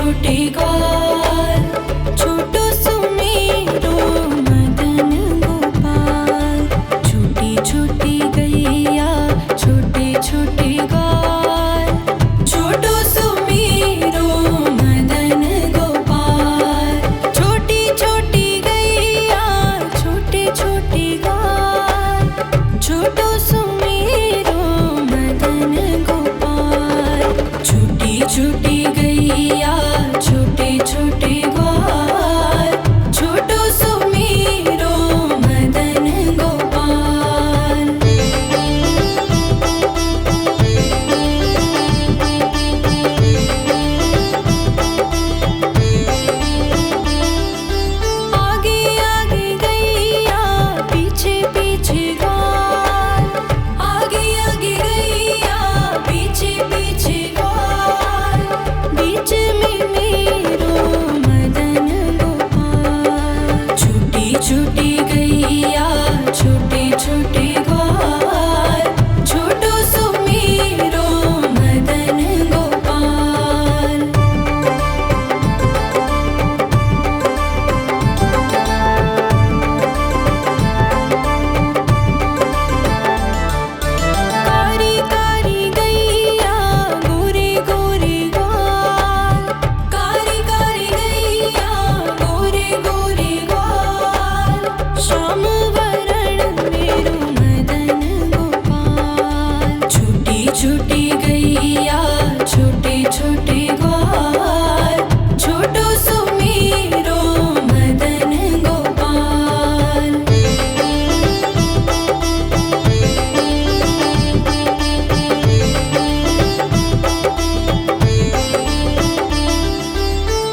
छोटे ग्वाल, छोटो सुमेरो मदन गोपाल। छोटी छोटी गैया छोटे छोटे ग्वाल, छोटो सुमेरो मदन गोपाल। छोटी छोटी गैया छोटे छोटे ग्वाल, छोटो सुमेरो मदन गोपाल। छोटी छोटी गैया छोटे छोटे ग्वाल, छोटो सुमेरो मदन गोपाल। आगे आगे गैया पीछे पीछे ग्वाल, आगे आगे गैया पीछे पीछे ग्वाल। बीच में मेरो मदन गोपाल। छोटी छोटी गैया छोटे छोटे ग्वाल, छोटो सुमेरो मदन गोपाल। कारी कारी गैया गोरे गोरे ग्वाल, कारी कारी गैया गोरे गोरे ग्वाल। श्याम वरण मेरो मदन गोपाल। छोटी छोटी गैया छोटे छोटे ग्वाल, छोटो सुमेरो मदन गोपाल।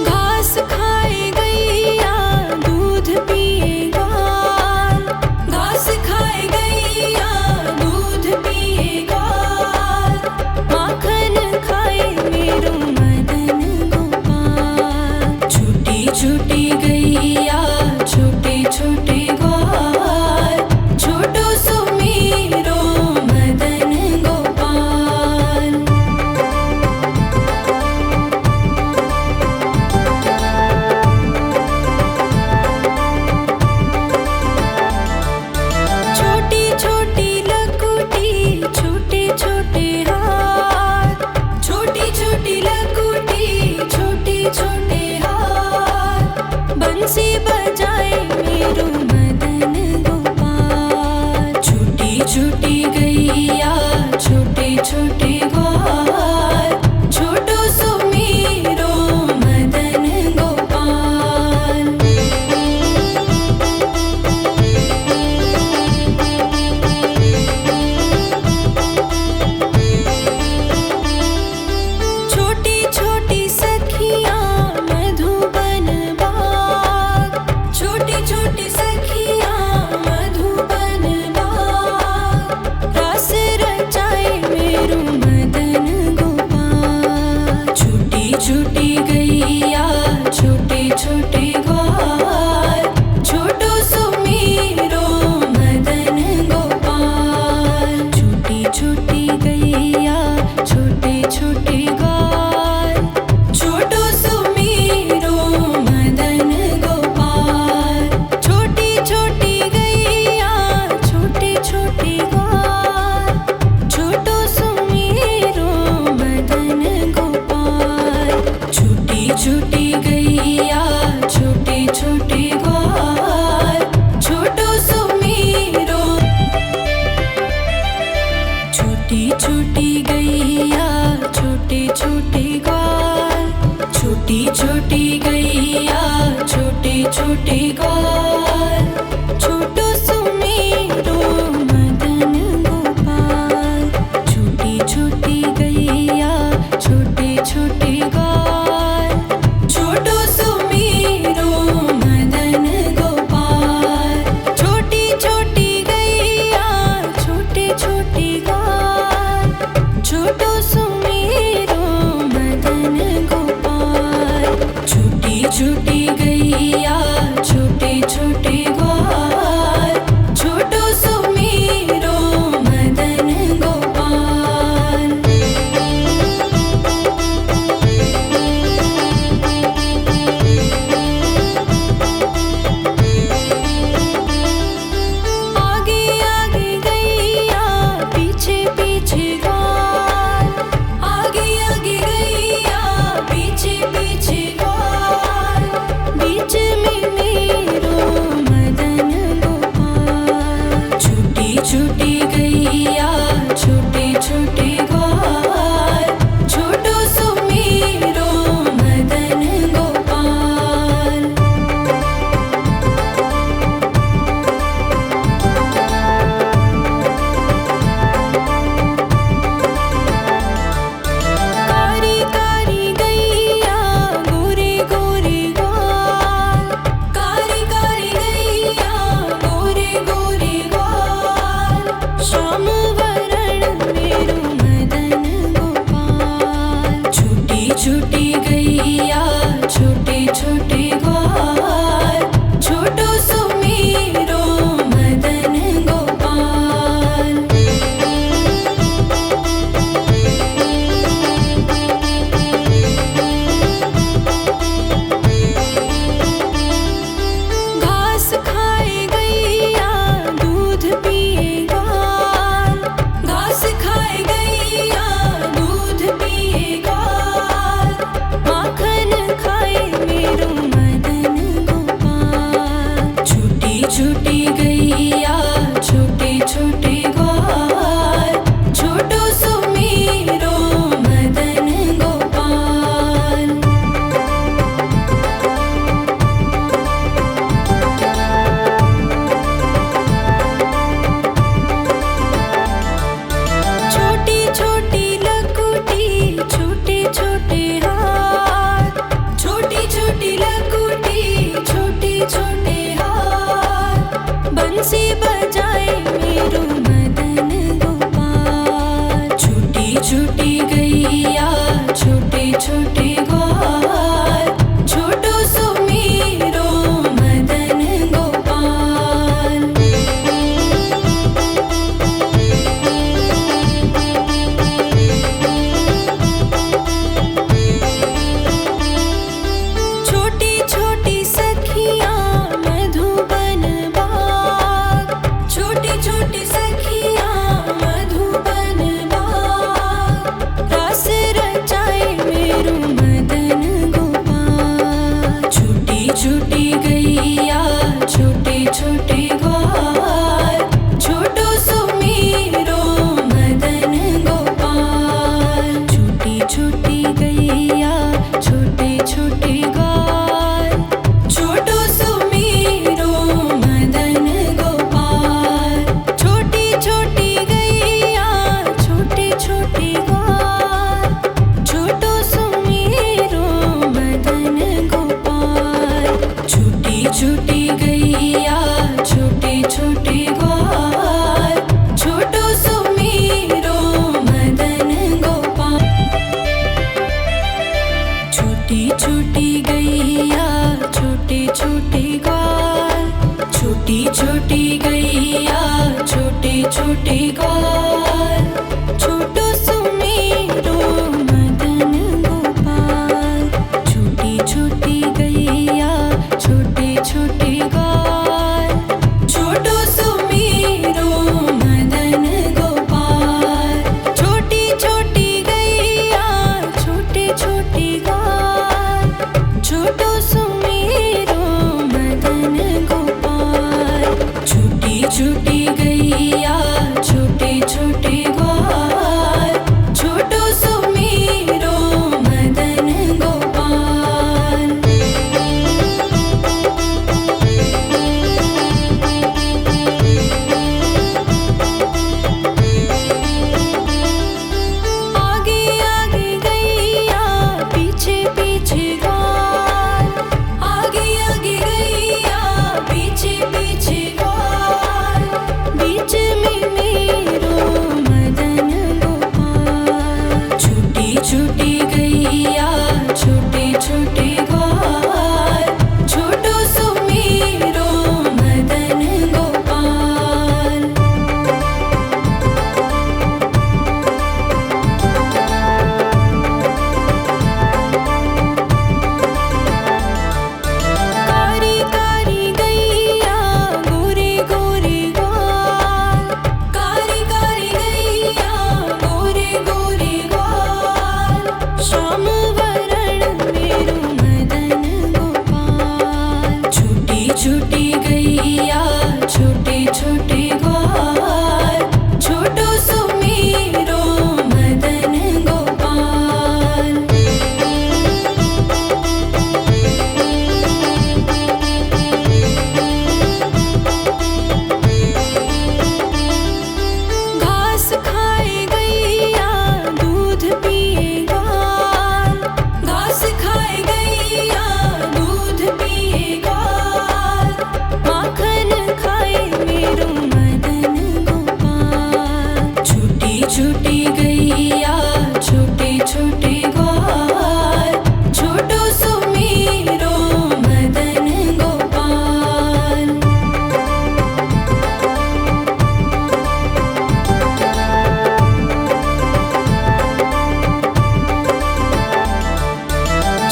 घास खाए गैया दूध पिए ग्वाल, घास खाए गैया दूध पिए ग्वाल। माखन खाए मेरो मदन गोपाल। छोटी छोटी गैया छोटे छोटे ग्वाल, छोटो सुमेरो मदन गोपाल। छोटी छोटी लकुटी छोटे छोटे हाथ, छोटी छोटी लकुटी छोटे छोटे हाथ। बंसी बजाए मेरो मदन गोपाल। छोटी छोटी गैया छोटे छोटे ग्वाल, छोटो सुमेरो मदन गोपाल। छोटी छोटी सखियाँ मधुबन बाग, छोटी छोटी सखियाँ मधुबन बाग। रास रचाए मेरो मदन गोपाल। छोटी छोटी गैया छोटे छोटे ग्वाल, छोटो सुमेरो मदन गोपाल। छोटी छोटी गैया छोटे छोटे ग्वाल, छोटो सुमेरो मदन गोपाल। छोटी छोटी गैया छोटे छोटे ग्वाल, छोटो सुमेरो मदन गोपाल। छोटी छोटी गैया छोटे छोटे ग्वाल, छोटो सुमेरो। छोटी छोटी गैया छोटे छोटे ग्वाल, छोटी छोटी गैया छोटे छोटे ग्वाल, छोटो सुमेरो मदन गोपाल। छोटी छोटी गैया छोटे छोटे ग्वाल, छोटो सुमेरो मदन गोपाल। छोटी छोटी गैया छोटे छोटे ग्वाल, छोटो सुमेरो मदन गोपाल। छोटी छोटी गैया छोटे छोटे ग्वाल, छोटो सुमेरो मदन गोपाल। छोटे ग्वाल, छोटो सुमीरो मदन गोपाल। छोटी छोटी गैया छोटे छोटे ग्वाल, छोटो सुमीरो मदन गोपाल। छोटी छोटी गैया छोटे छोटे ग्वाल, छोटो सुमीरो मदन गोपाल। छोटी छोटी गैया छोटे छोटे ग्वाल, छोटो सुमीरो मदन गोपाल। छोटी छोटी गैया छोटे छोटे ग्वाल, छोटी छोटी गैया छोटे छोटे ग्वाल, छोटो सुमीरो मदन गोपाल। छोटी छोटी गैया छोटे छोटे ग्वाल, छोटो सुमीरो मदन गोपाल। छोटी छोटी गैया छोटे छोटे ग्वाल, छोटो सुमीरो मदन गोपाल। छोटी छोटी गैया छोटे छोटे ग्वाल, छोटो सुमीरो मदन गोपाल। आगे आगे गैया पीछे पीछे ग्वाल, आगे आगे गैया पीछे पीछे ग्वाल। बीच में मेरो मदन गोपाल। छोटी छोटी गैया छोटे छोटे ग्वाल, छोटो सुमीरो मदन गोपाल। कारी कारी गैया गोरे गोरे ग्वाल, कारी कारी गैया गोरे गोरे ग्वाल। श्याम वरण मेरो मदन गोपाल। छोटी छोटी गैया छोटे छोटे ग्वाल, छोटो सुमीरो मदन गोपाल। घास खाए गैया दूध पिए ग्वाल, घास खाए गैया दूध पिए ग्वाल। माखन खाए मेरो मदन गोपाल। छोटी छोटी गैया छोटे छोटे ग्वाल, छोटो सुमीरो मदन गोपाल।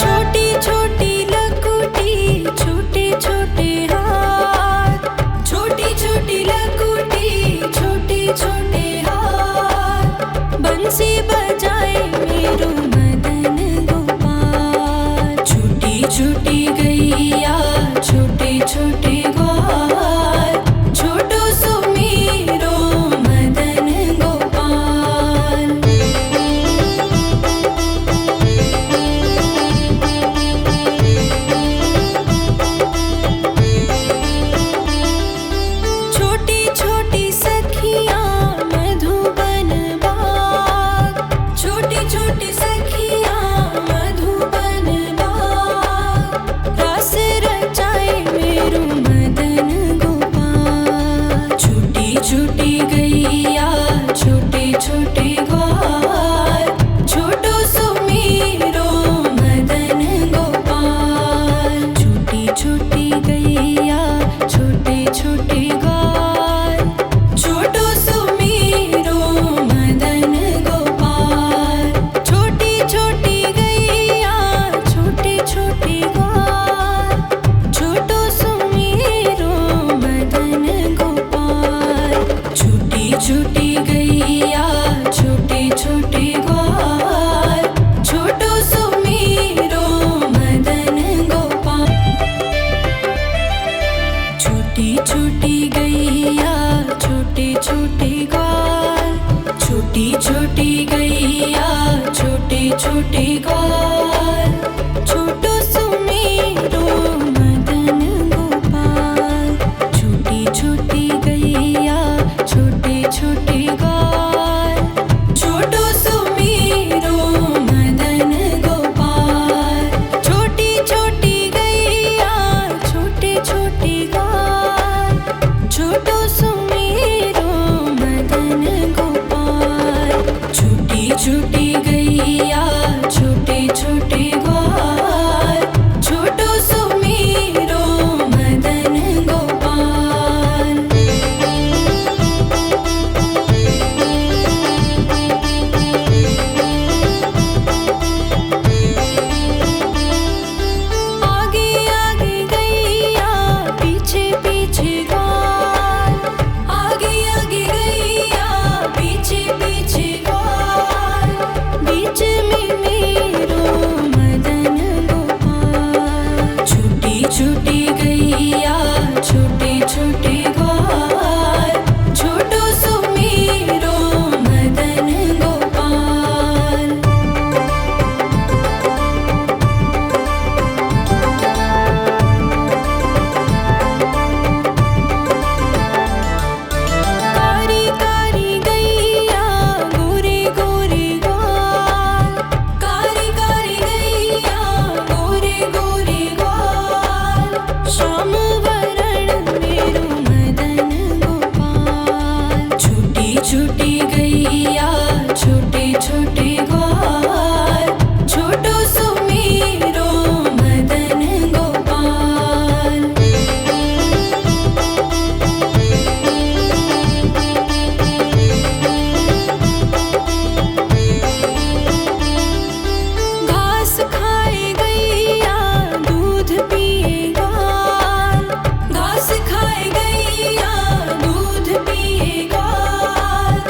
छोटी छोटी लकुटी छोटे छोटे हाथ, छोटी छोटी लकुटी छोटे छोटे हाथ। बंसी बजाए मेरो मदन गोपाल। छोटी छोटी गैया छोटे छोटे ग्वाल, छोटो सुमीरो मदन गोपाल। छोटी छोटी सखियाँ मधुबन बाग, छोटी छोटी सखियाँ मधुबन बाग। रस रचाए मेरो मदन गोपाल। छोटी छोटी गैया छोटे छोटे ग्वाल, छोटो सुमीरो मदन गोपाल। छोटी छोटी गैया छोटे छोटे ग्वाल, छोटो सुमीरो मदन गोपाल। छोटी छोटी गैया छोटे छोटे ग्वाल, छोटो सुमीरो मदन गोपाल। छोटी छोटी गैया छोटे छोटे ग्वाल, छोटो सुमीरो मदन गोपाल। छोटी छोटी गैया छोटे छोटे ग्वाल, छोटी छोटी गैया छोटे छोटे ग्वाल, छोटो सुमेरो मदन गोपाल। छोटी छोटी गैया छोटे छोटे ग्वाल, छोटो सुमेरो मदन गोपाल। छोटी छोटी गैया छोटे छोटे ग्वाल, छोटो सुमेरो मदन गोपाल। छोटी छोटी गैया छोटे छोटे ग्वाल, छोटो सुमेरो मदन गोपाल। आगे आगे गैया पीछे पीछे ग्वाल, आगे आगे गैया पीछे पीछे ग्वाल, बीच में मेरो मदन गोपाल। छोटी छोटी गैया छोटे छोटे ग्वाल, छोटो सुमेरो मदन गोपाल। कारी कारी गैया गोरे गोरे ग्वाल, कारी कारी गैया गोरे गोरे ग्वाल, श्याम वरण मेरो मदन गोपाल। छोटी छोटी गैया छोटे छोटे ग्वाल, छोटो सुमेरो मदन गोपाल। घास खाए गैया दूध पिए ग्वाल, घास खाए गैया दूध पिए ग्वाल,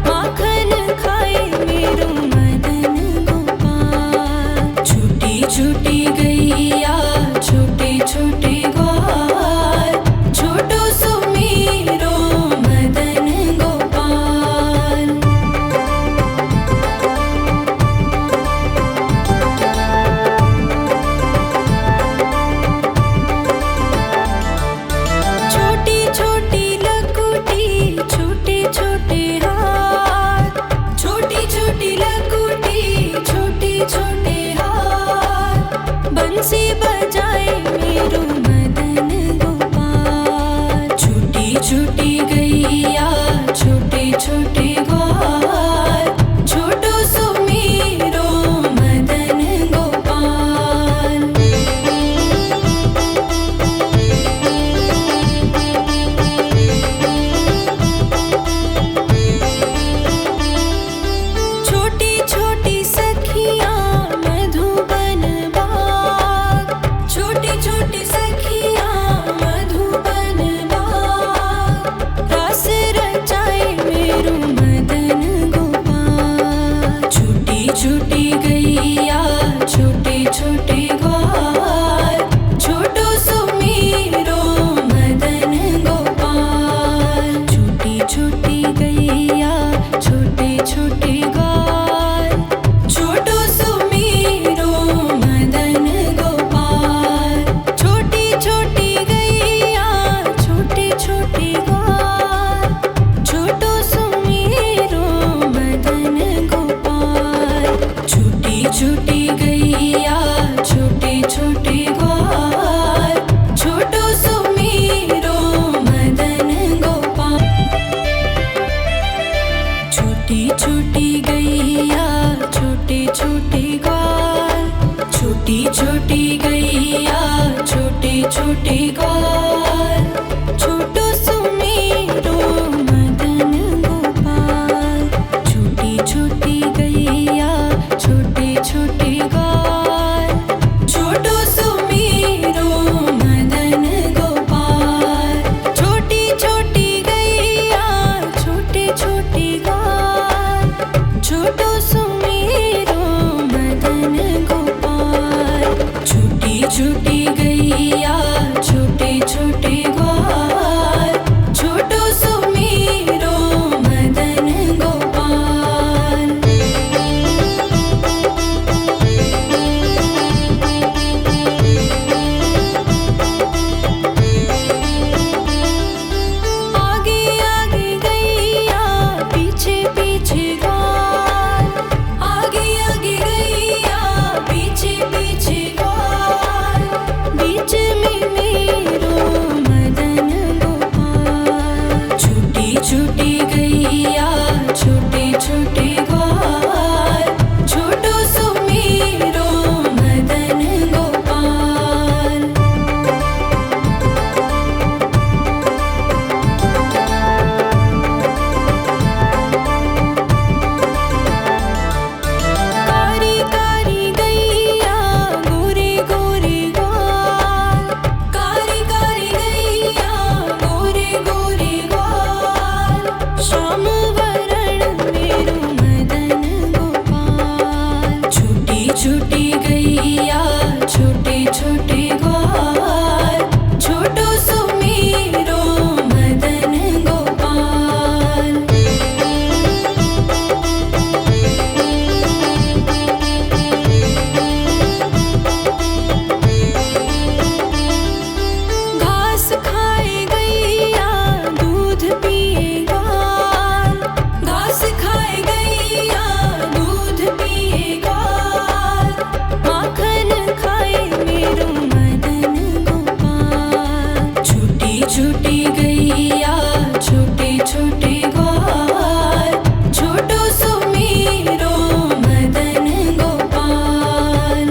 माखन खाए मेरो मदन गोपाल। छोटी छोटी गैया छोटे छोटे ग्वाल, छोटो सुमेरो मदन गोपाल। छोटी छोटी लकुटी छोटे छोटे हाथ, छोटी छोटी लकुटी छोटे छोटे हाथ, बंसी बजाए मेरो मदन गोपाल। छोटी छोटी गैया छोटे छोटे ग्वाल, छोटो सुमेरो मदन गोपाल। छोटी छोटी सखियाँ मधुबन बाग, छोटी छोटी सखियाँ मधुबन बाग, रास रचाए मेरो मदन गोपाल। छोटी छोटी गैया छोटे छोटे ग्वाल, छोटो सुमेरो मदन गोपाल। छोटी छोटी गैया छोटे छोटे ग्वाल, छोटो सुमेरो मदन गोपाल। छोटी छोटी गैया छोटे छोटे ग्वाल, छोटो सुमेरो मदन गोपाल। छोटी छोटी गैया छोटे छोटे ग्वाल, छोटो सुमेरो मदन गोपाल। छोटी छोटी गैया छोटे छोटे ग्वाल, छोटी छोटी गैया छोटे छोटे ग्वाल, छोटो सुमेरो गैया छोटे छोटे ग्वाल, छोटो सुमेरो मदन गोपाल।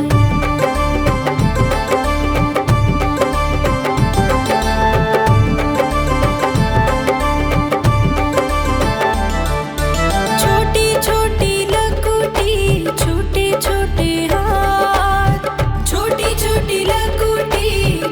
छोटी छोटी लकुटी छोटे छोटे हाथ, छोटी छोटी लकुटी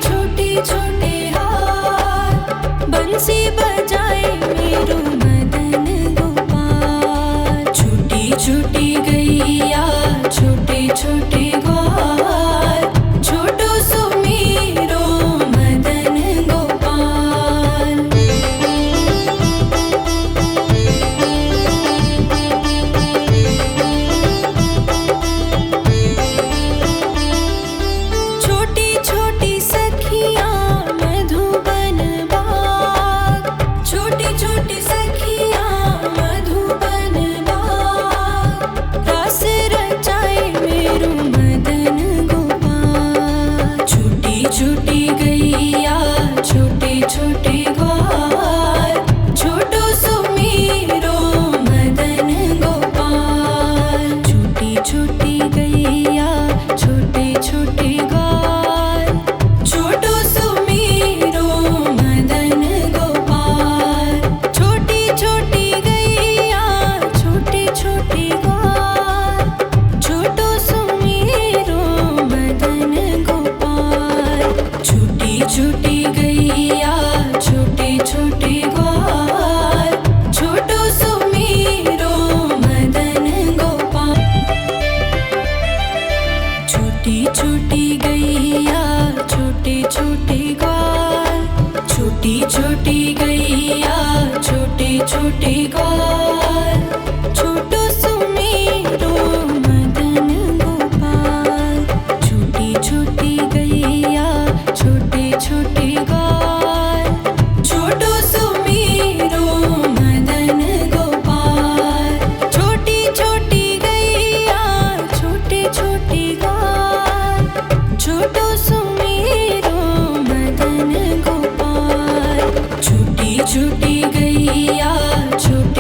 छोटे छोटे हाथ, बंसी बजाए मेरो मदन गोपाल। छोटी छोटी गैया छोटे छोटे ग्वाल, छोटो सुमेरो मदन गोपाल। छोटी छोटी सखियाँ मधुबन बाग, छोटी छोटी सखियाँ मधुबन बाग, रास रचाए मेरो मदन गोपाल। छोटी छोटी गैया छोटे छोटे ग्वाल, छोटो सुमेरो मदन गोपाल। छोटी छोटी गैया छोटे छोटे ग्वाल, छोटो सुमेरो मदन गोपाल। छोटी छोटी गैया छोटे छोटे ग्वाल, छोटो सुमेरो मदन गोपाल। छोटी छोटी गैया छोटे छोटे ग्वाल, छोटो सुमेरो मदन गोपाल। छोटी छोटी गैया छोटे छोटे ग्वाल, छोटी छोटी गैया छोटे छोटे ग्वाल, छोटो सुमेरो मदन गोपाल। छोटी छोटी गैया छोटे छोटे ग्वाल, छोटो सुमेरो मदन गोपाल। छोटी छोटी गैया छोटे छोटे ग्वाल, छोटो सुमेरो मदन गोपाल। छोटी छोटी गैया छोटे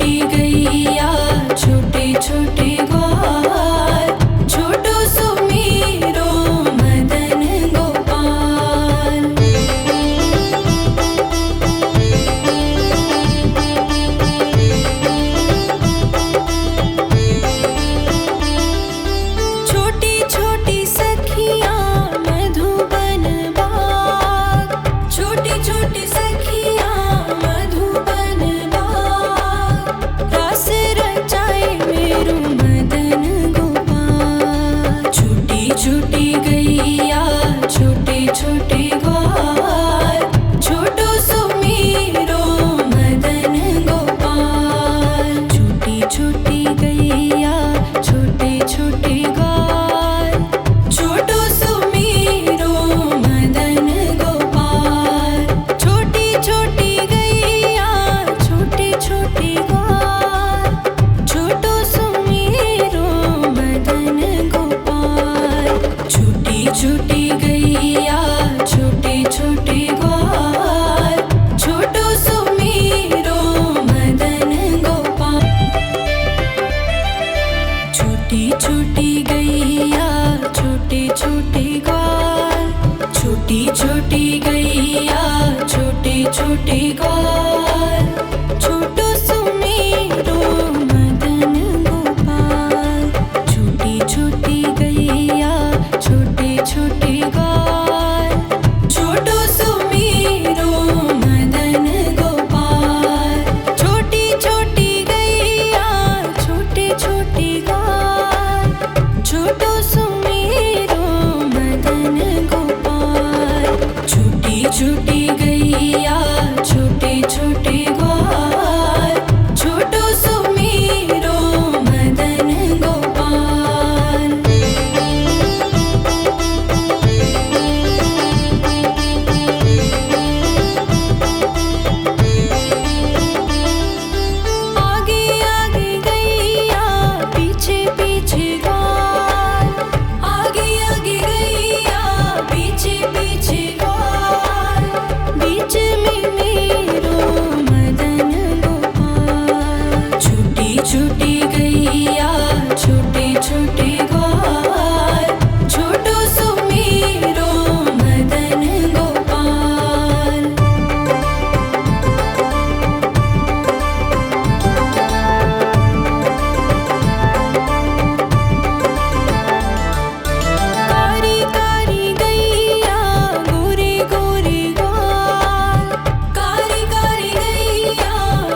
छोटी गैया छोटे छोटे ग्वाल, छोटो सुमीरो मदन गोपाल। छोटी छोटी सखियाँ मधुबन बाग, छोटी छोटी सखियाँ मधुबन बाग, रास रचाए मेरो मदन गोपाल। छोटी छोटी गैया छोटे छोटे ग्वाल, छोटो सुमीरो मदन गोपाल। छोटी छोटी गैया छोटे छोटे ग्वाल, छोटो सुमीरो मदन गोपाल। छोटी छोटी गैया छोटे छोटे ग्वाल, छोटो सुमीरो मदन गोपाल। छोटी छोटी गैया छोटे छोटे ग्वाल, छोटो सुमीरो मदन गोपाल। छोटी छोटी गैया छोटे छोटे ग्वाल, छोटी छोटी गैया छोटे छोटे ग्वाल, छोटो सुमीरो मदन गोपाल। छोटी छोटी गैया छोटे छोटे ग्वाल, छोटो सुमीरो मदन गोपाल। छोटी छोटी गैया छोटे छोटे ग्वाल, छोटो सुमीरो मदन गोपाल। छोटी छोटी गैया छोटे छोटे ग्वाल, छोटो सुमीरो मदन गोपाल। आगे आगे गैया पीछे पीछे ग्वाल, आगे आगे गैया पीछे पीछे ग्वाल, बीच में मेरो मदन गोपाल। छोटी छोटी गैया छोटे छोटे ग्वाल, छोटो सुमीरो मदन गोपाल। कारी कारी गैया गोरे गोरे ग्वाल, कारी कारी गैया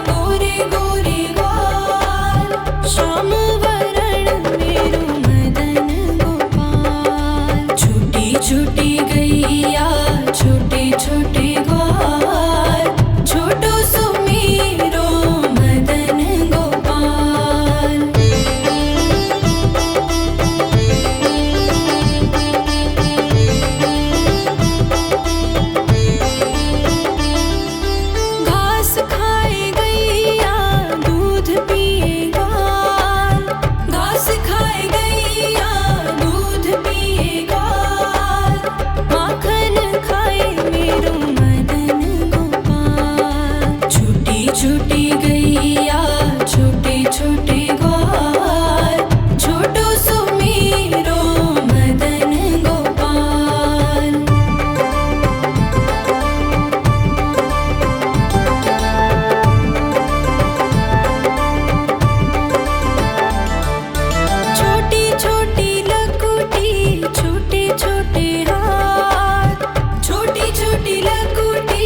गोरे गोरे ग्वाल, श्याम वरण मेरो मदन गोपाल। छोटी छोटी गैया छोटे छोटे ग्वाल, छोटो सुमीरो मदन गोपाल। घास खाए गैया दूध पिए ग्वाल, घास खाए गैया दूध पिए ग्वाल, माखन खाए मेरो मदन गोपाल। छोटी छोटी गैया छोटे छोटे ग्वाल, छोटो सुमीरो मदन गोपाल। छोटी छोटी लकुटी छोटे छोटे हाथ, छोटी छोटी लकुटी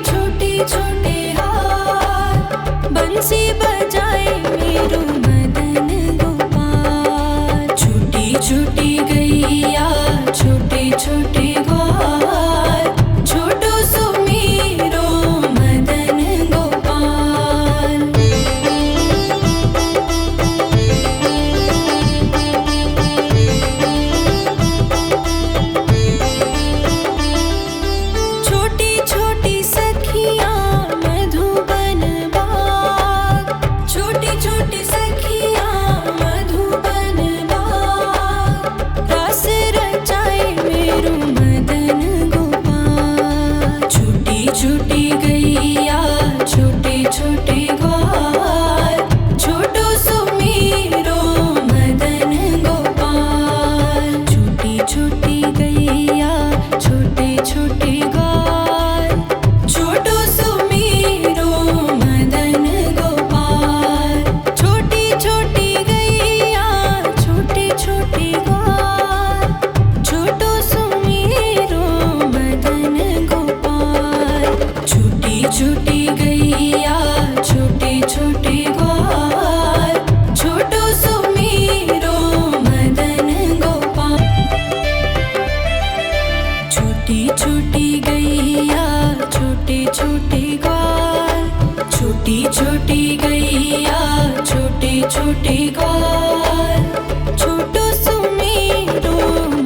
छोटे छोटे हाथ, बंसी बजाए मेरो मदन गोपाल। छोटी छोटी गैया छोटे छोटे ग्वाल, छोटो सुमीरो मदन गोपाल। छोटी छोटी सखियाँ मधुबन बाग, छोटी छोटी सखियाँ छोटे ग्वाल, छोटो सुमेरो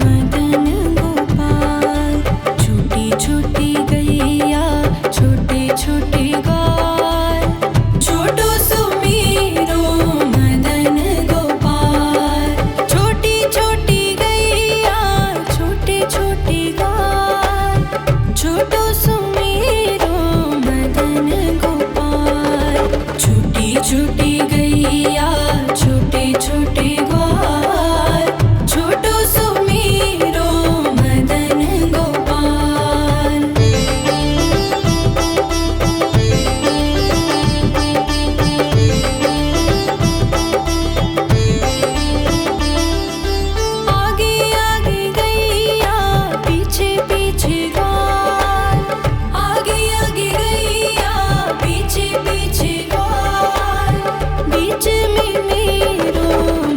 मदन गोपाल। छोटी छोटी गैया छोटे छोटे ग्वाल, छोटो सुमेरो मदन गोपाल। छोटी छोटी गैया छोटे छोटे ग्वाल, छोटो सुमेरो मदन गोपाल। छोटी छोटी गैया छोटे छोटे ग्वाल, छोटो सुमेरो मदन गोपाल। आगे आगे गैया पीछे पीछे ग्वाल, आगे आगे गैया पीछे पीछे ग्वाल। बीच में मेरो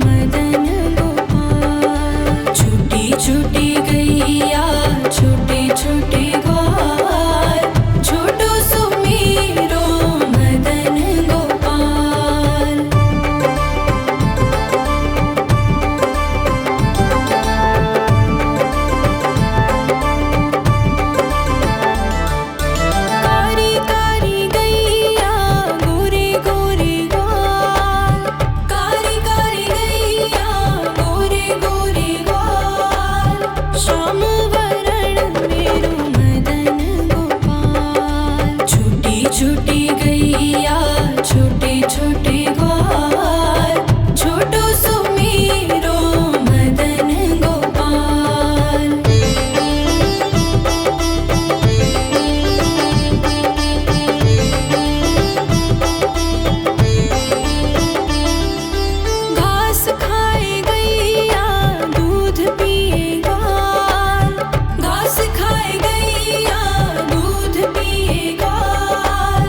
मदन गोपाल। छोटी छोटी गैया छोटे छोटे ग्वाल, छोटो सुमेरो मदन गोपाल। कारी कारी गैया गोरे गोरे ग्वाल, कारी कारी गैया गोरे गोरे ग्वाल। श्याम वरण मेरो मदन गोपाल। छोटी छोटी गैया छोटे छोटे ग्वाल, छोटो सुमेरो मदन गोपाल। घास खाए गैया दूध पिए ग्वाल, घास खाए गैया दूध पिए ग्वाल।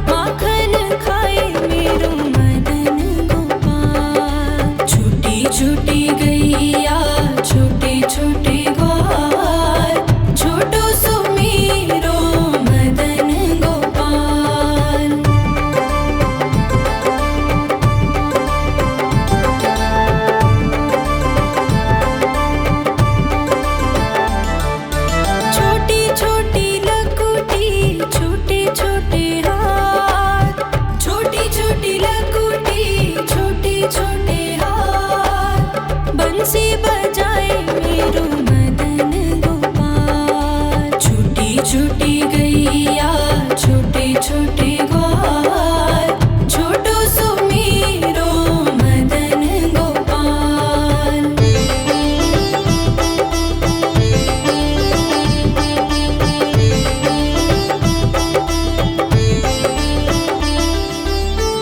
माखन खाए मेरो मदन गोपाल। छोटी छोटी गैया छोटे छोटे ग्वाल, छोटो सुमेरो मदन गोपाल। छोटी छोटी लकुटी छोटे छोटे हाथ, छोटी छोटी लकुटी छोटे छोटे हाथ। बंसी बजाए मेरो मदन गोपाल। छोटी छोटी गैया छोटे छोटे ग्वाल, छोटो सुमेरो मदन गोपाल।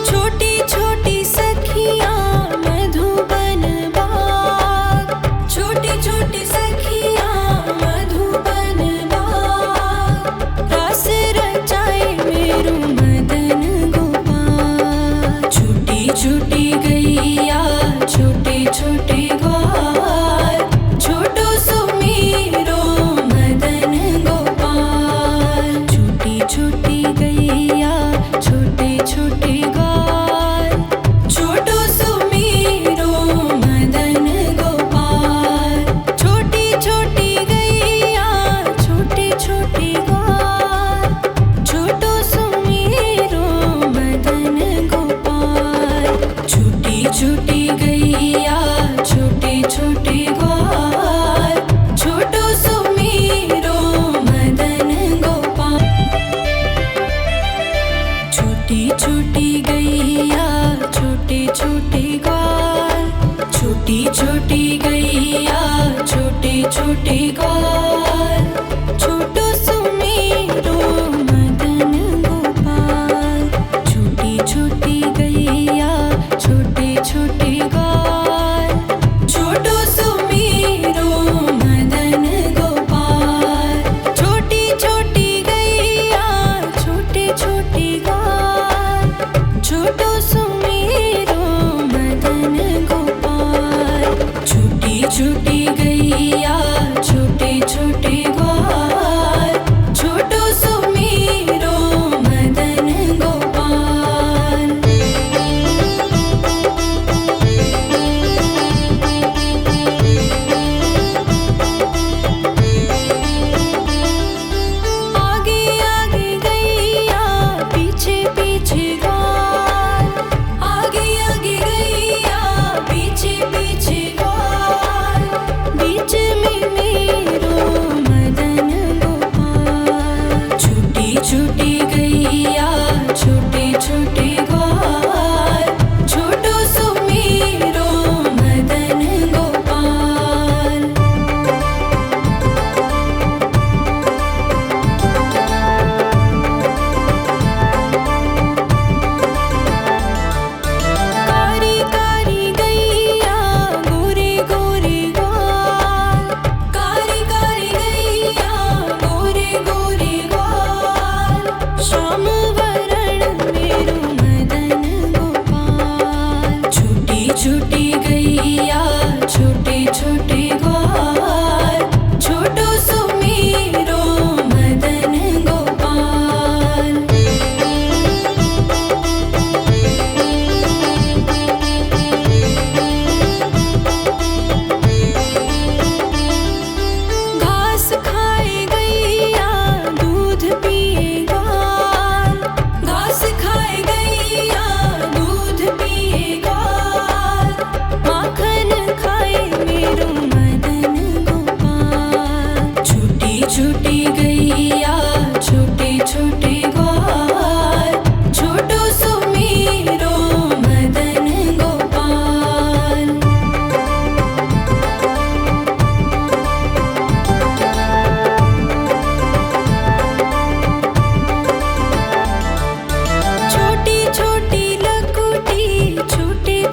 छोटी छोटी सखियाँ मधुबन बाग, छोटी छोटी सखियाँ मधुबन बाग। रास रचाए मेरो मदन गोपाल। छोटी छोटी गैया छोटे छोटे ग्वाल, छोटो सुमेरो मदन गोपाल। छोटी छोटी गैया छोटे छोटे ग्वाल, छोटो सुमेरो मदन गोपाल। छोटी छोटी गैया छोटे छोटे ग्वाल, छोटो सुमेरो मदन गोपाल। छोटी छोटी गैया छोटे छोटे ग्वाल, छोटो सुमेरो मदन गोपाल। छोटी छोटी गैया छोटे छोटे ग्वाल, छोटो सुमेरो मदन गोपाल। छोटी छोटी गैया छोटे छोटे ग्वाल, छोटो सुमेरो मदन गोपाल। छोटी छोटी गैया छोटे छोटे ग्वाल, छोटो सुमेरो मदन गोपाल। छोटी गैया छोटे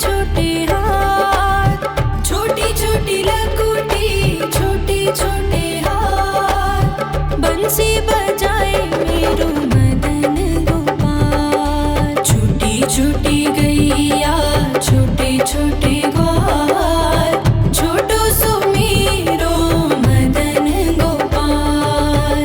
छोटे हाथ, छोटी छोटी लकुटी, छोटे छोटे हाथ, बंसी बजाए मेरो मदन गोपाल। छोटी छोटी गैया छोटे छोटे ग्वाल, छोटो सो मेरो मदन गोपाल।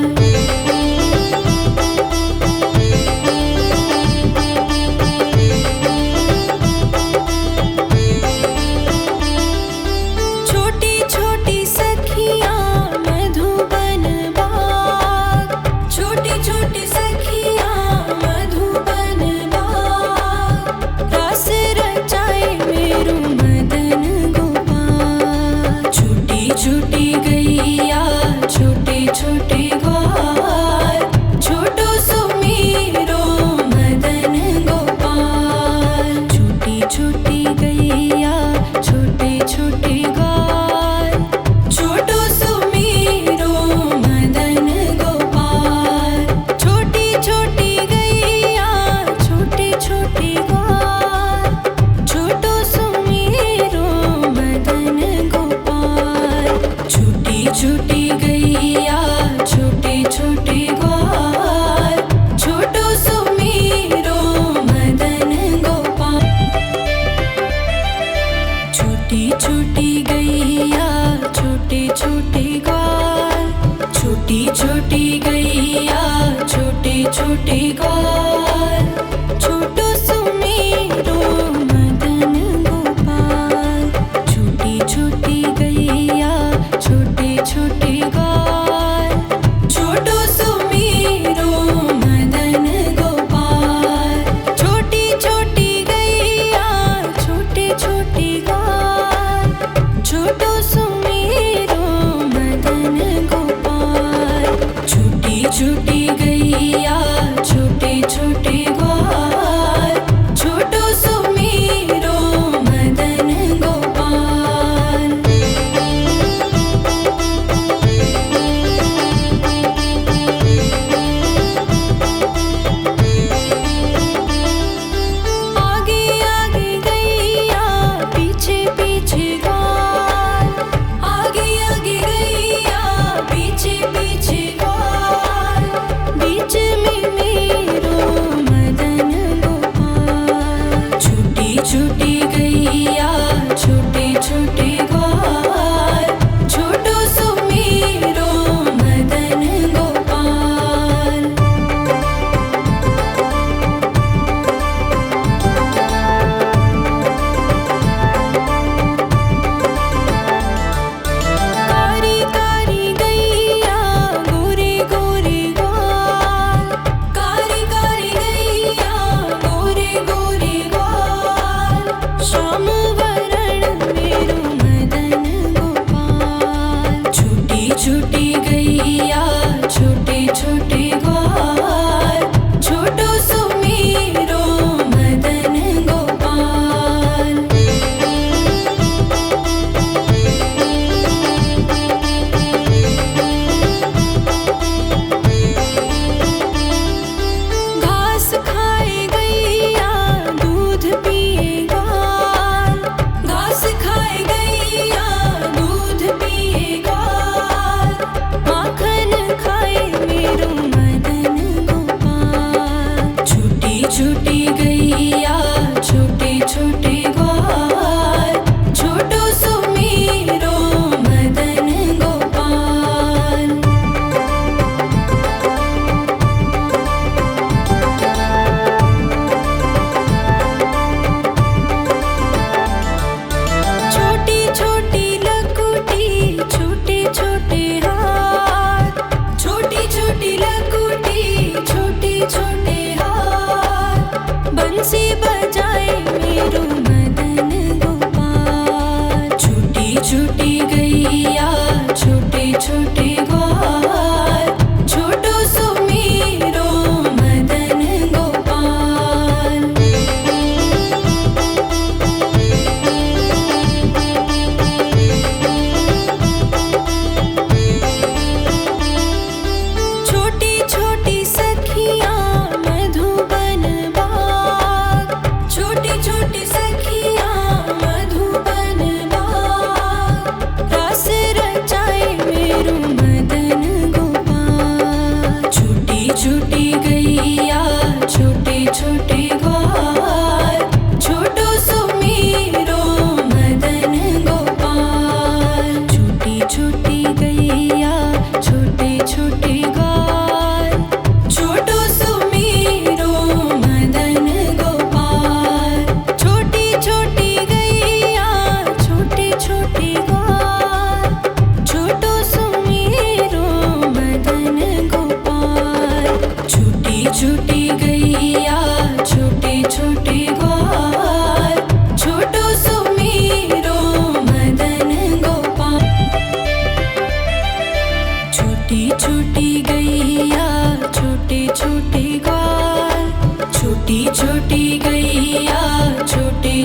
छोटी छोटी सखियाँ मधुबन बाग, छोटी छोटी सखियाँ मधुबन बाग, रास रचाए मेरो मदन गोपाल। छोटी छोटी गैया छोटे छोटे ग्वाल, छोटो सो मेरो मदन गोपाल। छोटी छोटी गैया छोटे छोटे ग्वाल, छोटो सो मेरो मदन गोपाल। छोटी छोटी गैया छोटे छोटे ग्वाल, छोटो सो मेरो मदन गोपाल। छोटी छोटी गैया छोटे छोटे ग्वाल, छोटो सो मेरो मदन गोपाल। छोटी छोटी गैया छोटे छोटे ग्वाल, छोटी छोटी गैया छोटे छोटे ग्वाल, छोटो सो मेरो मदन गोपाल। छोटी छोटी गैया छोटे छोटे ग्वाल, छोटो सो मेरो मदन गोपाल। छोटी छोटी गैया छोटे छोटे ग्वाल, छोटो सो मेरो मदन गोपाल। छोटी छोटी गैया छोटे छोटे ग्वाल, छोटो सो मेरो मदन गोपाल। आगे आगे गैया पीछे पीछे ग्वाल, आगे आगे गैया पीछे पीछे ग्वाल, बीच में मेरो मदन गोपाल। छोटी छोटी गैया छोटे छोटे ग्वाल, छोटो सो मेरो मदन गोपाल। कारी कारी गैया गोरे गोरे ग्वाल, कारी कारी गैया गोरे गोरे ग्वाल, श्याम वरण मेरो मदन गोपाल। छोटी छोटी गैया छोटे छोटे ग्वाल, छोटो सो मेरो मदन गोपाल। घास खाए गैया दूध पिए ग्वाल,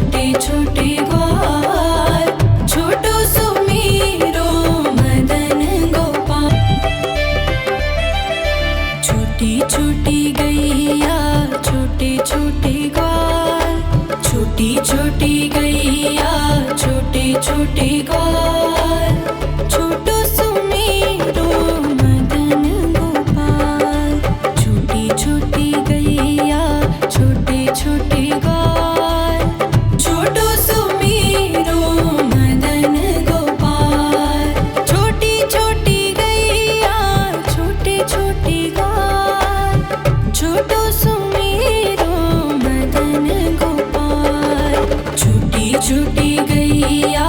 छोटे छोटे ग्वाल, छोटो सुमेरो मदन गोपाल। छोटी छोटी गैया छोटे छोटे ग्वाल, छोटी छोटी गैया छोटे छोटे ग्वाल, छोटो सुमेरो मदन गोपाल। छोटी छोटी गैया छोटे छोटे ग्वाल, छोटो सुमेरो मदन गोपाल। छोटी छोटी गैया छोटे छोटे ग्वाल, छोटो सुमेरो मदन गोपाल। छोटी छोटी गैया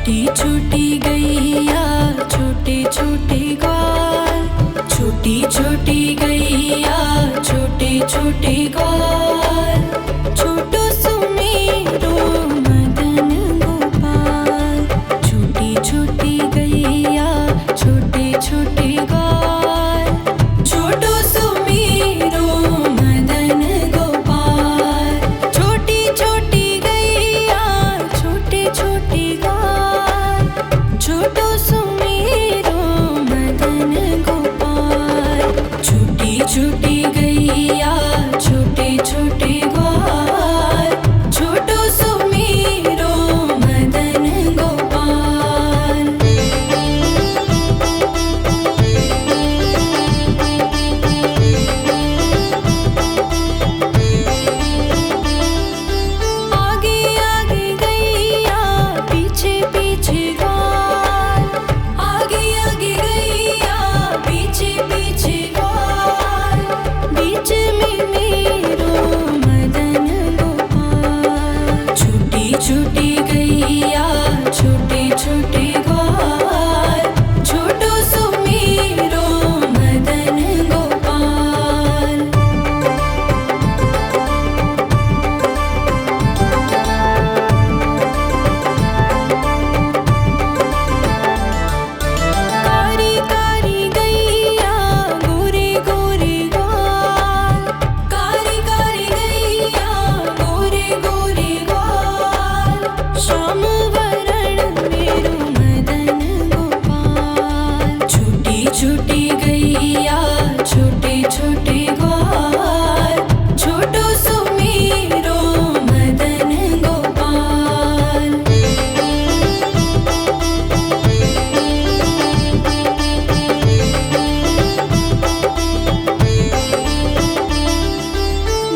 छोटी छोटी गैया छोटे छोटे ग्वाल, छोटी छोटी गैया छोटे छोटे ग्वाल, छोटो सुमेरो मदन गोपाल। छोटी छोटी गैया छोटे छोटे ग्वाल, छोटो सुमेरो मदन गोपाल। छोटी छोटी गैया छोटे छोटे ग्वाल, छोटो सुमेरो मदन गोपाल। छोटी छोटी गैया छोटे छोटे ग्वाल, छोटो सुमेरो मदन गोपाल। आगे आगे गैया पीछे पीछे ग्वाल, आगे आगे गैया पीछे पीछे ग्वाल, बीच में मेरो मदन गोपाल। छोटी छोटी गैया छोटे छोटे ग्वाल, छोटो सुमेरो मदन गोपाल। कारी कारी गैया गोरे गोरे ग्वाल, कारी कारी गैया गोरे गोरे ग्वाल, श्याम वरण मेरो मदन गोपाल। छोटी छोटी गैया छोटे छोटे ग्वाल, छोटो सुमेरो मदन गोपाल।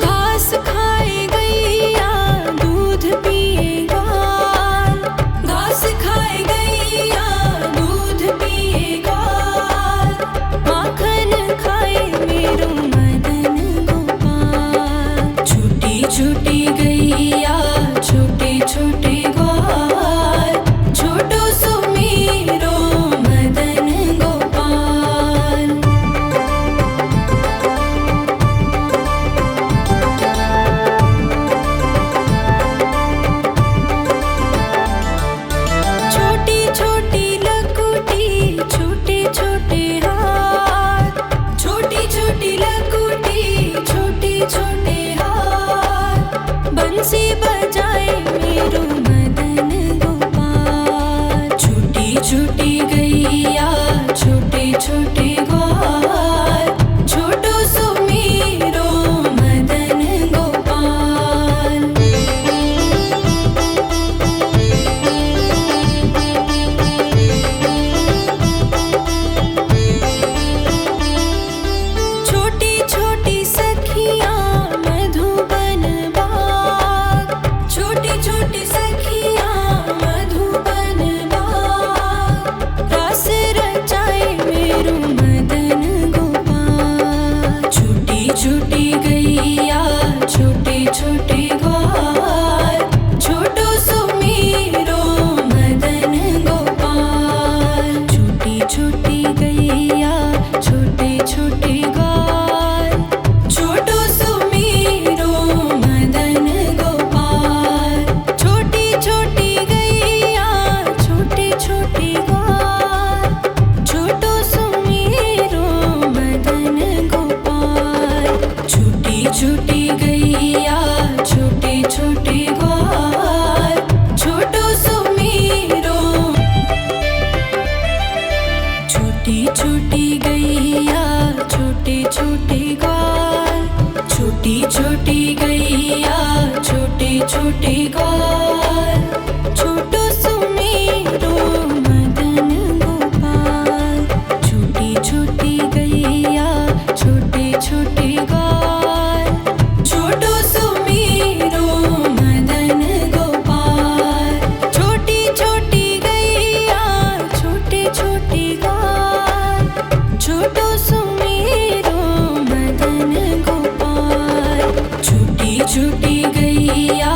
घास खाए गैया दूध पिए ग्वाल, घास खाए गैया दूध पिए ग्वाल, माखन खाए मेरो मदन गोपाल। छोटी छोटी गैया छोटे छोटे ग्वाल, छोटो सुमेरो मदन गोपाल। छोटी छोटी लकुटी छोटे छोटे हाथ, छोटी छोटी लकुटी छोटे छोटे हाथ, बंसी बजाए मेरो मदन गोपाल। छोटी छोटी गैया छोटे छोटे ग्वाल, छोटो सुमेरो मदन गोपाल। छोटी छोटी सखियाँ मधुबन बाग, छोटी छोटी सखियाँ मधुबन बाग, रास रचाए मेरो मदन गोपाल। छोटी छोटी गैया छोटे छोटे ग्वाल, छोटो सुमेरो मदन गोपाल। छोटी छोटी गैया छोटे छोटे ग्वाल, छोटो सुमेरो मदन गोपाल। छोटी छोटी गैया छोटे छोटे ग्वाल, छोटो सुमेरो मदन गोपाल। छोटी छोटी गैया छोटे छोटे ग्वाल, छोटो सुमेरो। छोटी छोटी गैया छोटे छोटे ग्वाल, छोटी छोटी गैया छोटे छोटे ग्वाल, छोटो सुमेरो मदन गोपाल। छोटी छोटी गैया छोटे छोटे ग्वाल, छोटो सुमेरो मदन गोपाल। छोटी छोटी गैया छोटे छोटे ग्वाल, छोटो सुमेरो मदन गोपाल। छोटी छोटी गैया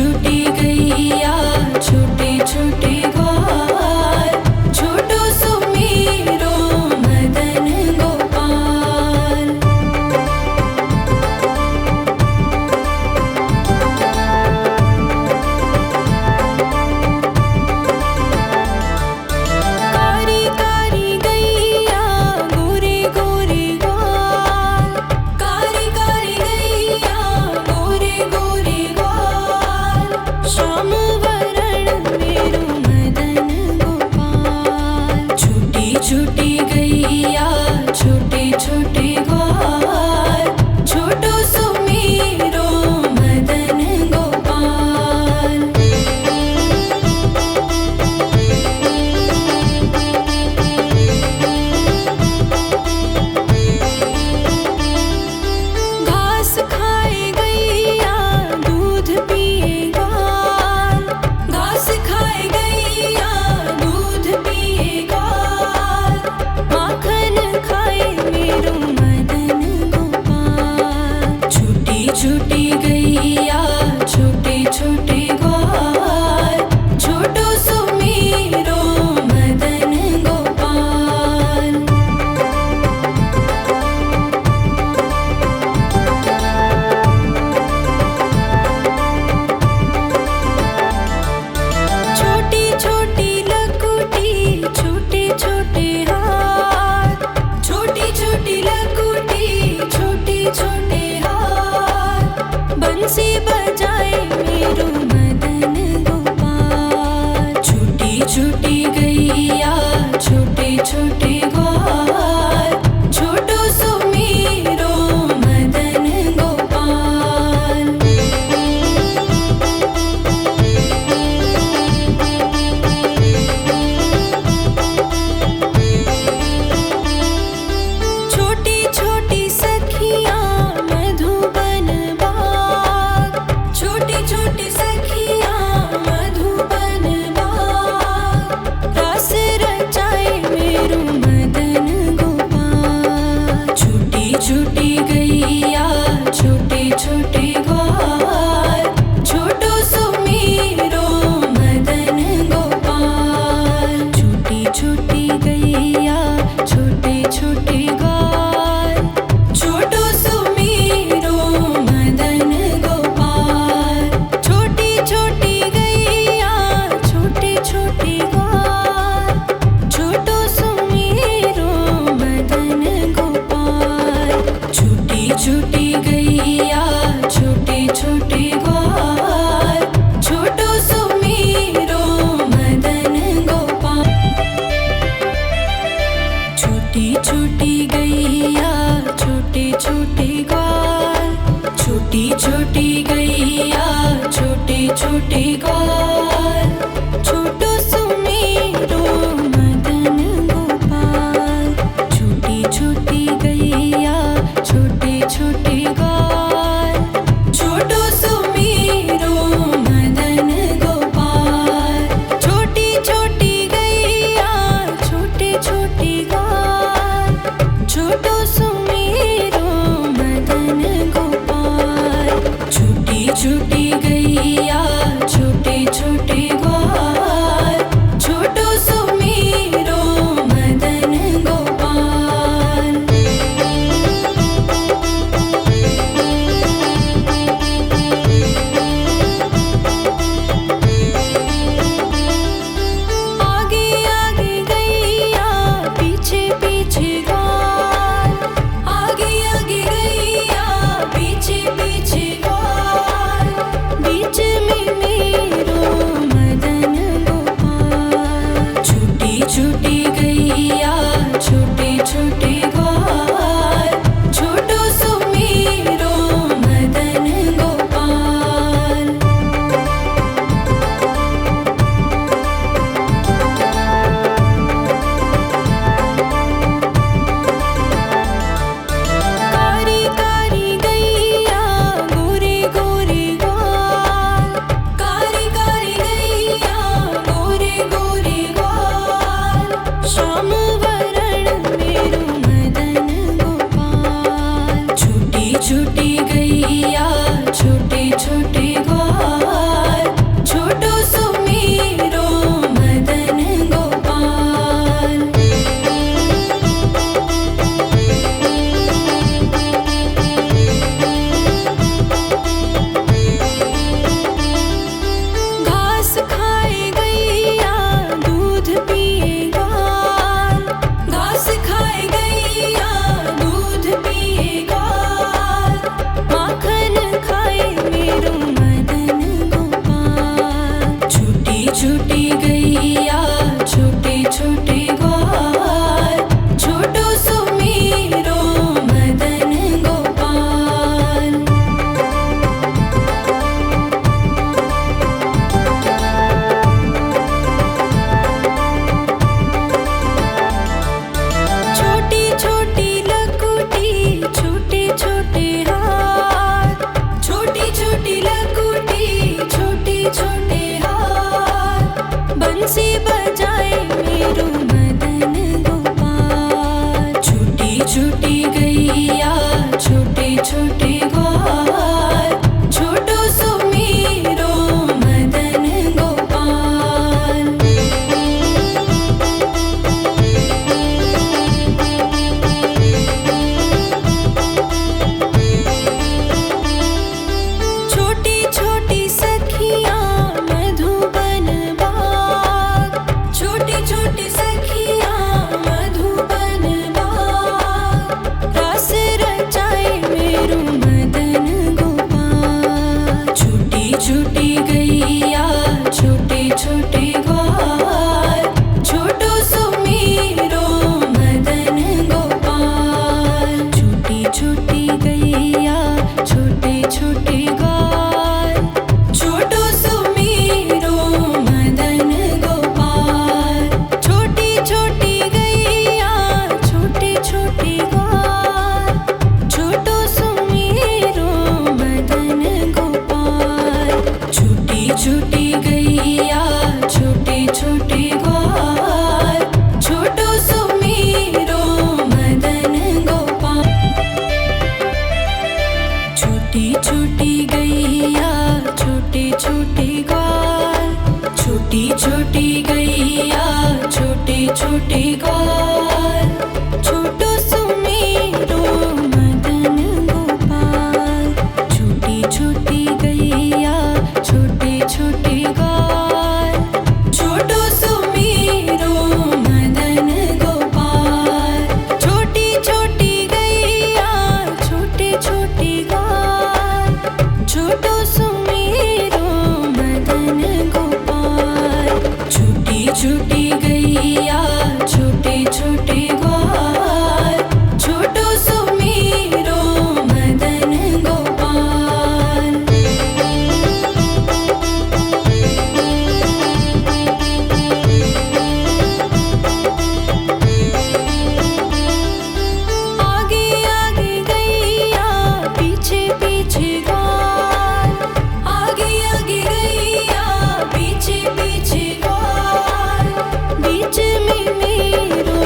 छूटी गैया छोटे छोटे ग्वाल छोटो सुमेरो मदन गोपाल। कारी कारी गैया गोरे गोरे ग्वाल कारी कारी गैया गोरे गोरे ग्वाल श्याम वरण मेरो मदन गोपाल। छोटी छोटी गैया छोटे छोटे ग्वाल छोटो सुमेरो मदन गोपाल। घास खाए गैया दूध पिए ग्वाल घास खाए गैया दूध पिए ग्वाल माखन खाए मेरो मदन गोपाल। छोटी छोटी गैया छोटे छोटे ग्वाल छोटो सुमेरो मदन गोपाल। छोटी छोटी लकुटी छोटे छोटे हाथ छोटी छोटी लकुटी छोटे छोटे हाथ बंसी बजाए मेरो मदन गोपाल। छोटी छोटी गैया छोटे छोटे ग्वाल छोटो सुमेरो मदन गोपाल। छोटी छोटी सखियाँ मधुबन बाग छोटी छोटी सखियाँ मधुबन बाग रास रचाए मेरो मदन गोपाल। छोटी छोटी गैया छोटे छोटे ग्वाल छोटो सुमेरो मदन गोपाल। छोटी छोटी गैया छोटे छोटे ग्वाल छोटो सुमेरो मदन गोपाल। छोटी छोटी गैया छोटे छोटे ग्वाल छोटो सुमेरो मदन गोपाल। छोटी छोटी गैया छोटे छोटे ग्वाल छोटो सुमेरो मदन गोपाल। छोटी छोटी गैया छोटे छोटे ग्वाल छोटी छोटी गैया छोटे छोटे ग्वाल छोटो सुमेरो मदन गोपाल। छोटी छोटी गैया छोटे छोटे ग्वाल छोटो सुमेरो मदन गोपाल। छोटी छोटी गैया छोटे छोटे ग्वाल छोटो सुमेरो मदन गोपाल। छोटी छोटी गैया छोटे छोटे ग्वाल छोटो सुमेरो मदन गोपाल। आगे आगे गैया पीछे पीछे ग्वाल आगे आगे गैया पीछे पीछे ग्वाल छोटी गैया छोटे छोटे ग्वाल छोटो सुमेरो मदन गोपाल छोटी छोटी गैया छोटे छोटे ग्वाल छोटो सुमेरो मदन गोपाल छोटी छोटी गैया छोटे छोटे ग्वाल छोटो सुमेरो मदन गोपाल छोटी छोटी गैया छोटे छोटे ग्वाल छोटो सुमेरो मदन गोपाल छोटी छोटी गैया छोटे छोटे ग्वाल छोटी छोटी गैया छोटे छोटे ग्वाल छोटो सुमेरो मदन गोपाल छोटी छोटी गैया छोटे छोटे ग्वाल छोटो सुमेरो मदन गोपाल छोटी छोटी गैया छोटे छोटे ग्वाल छोटो सुमेरो मदन गोपाल छोटी छोटी गैया छोटे छोटे ग्वाल छोटो सुमेरो मदन गोपाल आगे आगे गैया पीछे पीछे ग्वाल आगे आगे गैया पीछे पीछे ग्वाल बीच में मेरो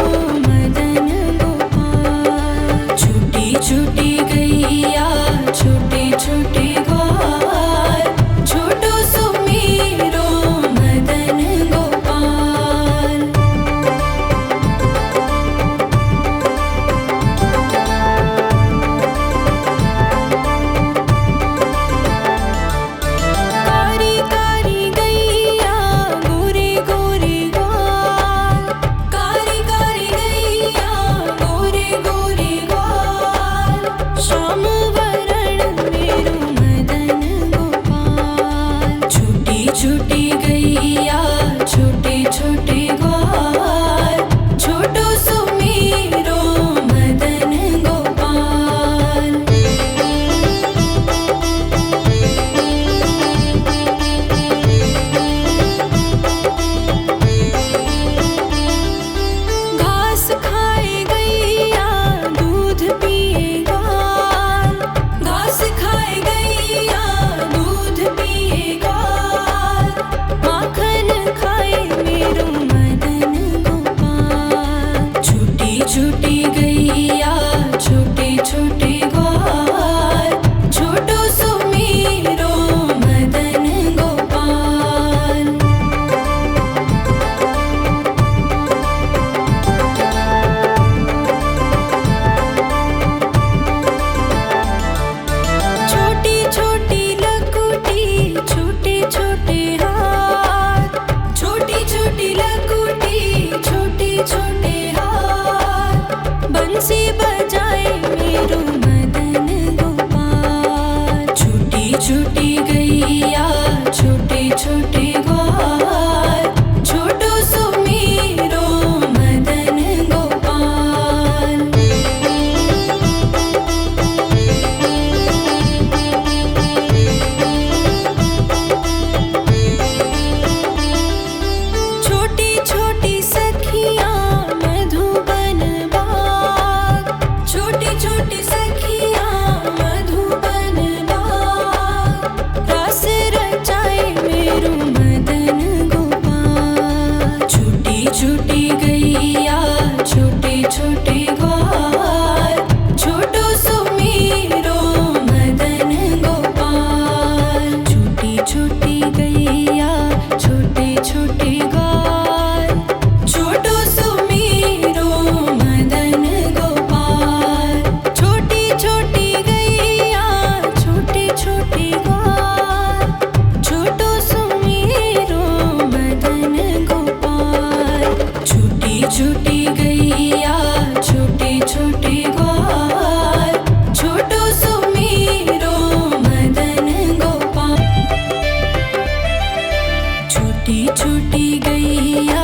छोटी छोटी गैया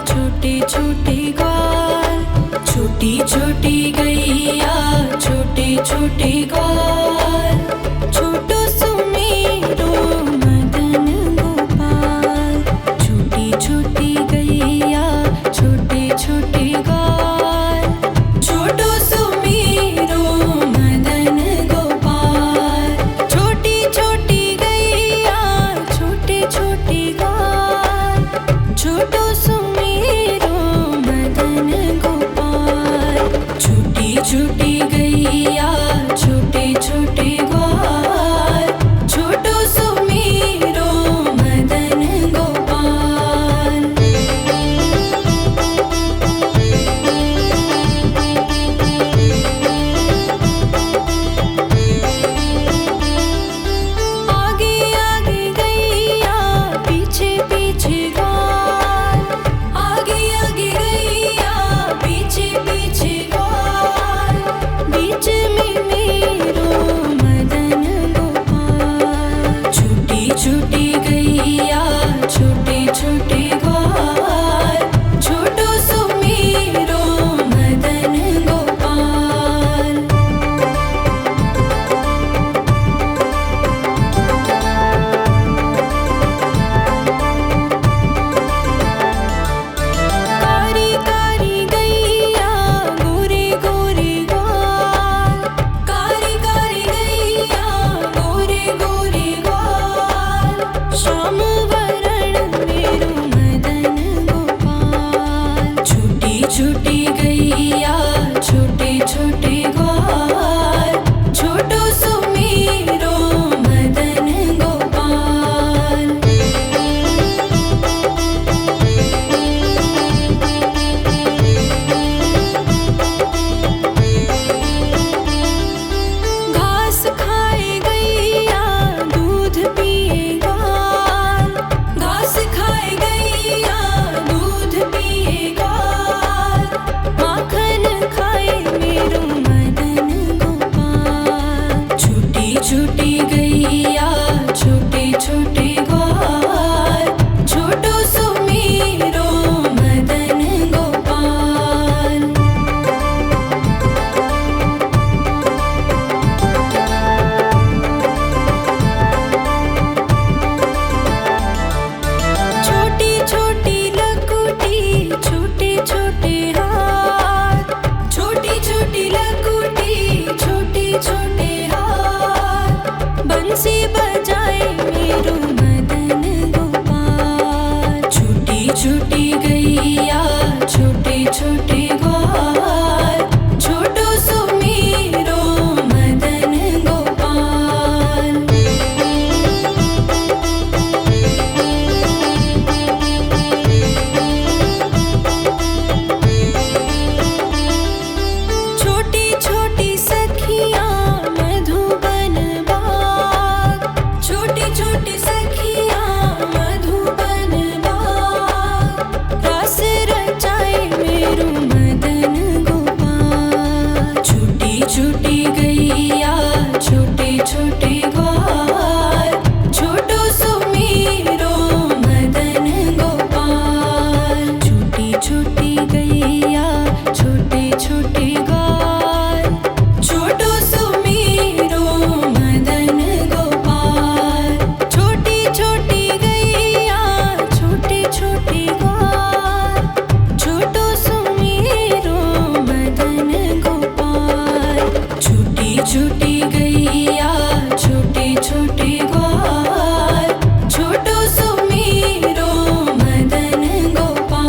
छोटे छोटे ग्वाल, छोटी छोटी गैया छोटे छोटे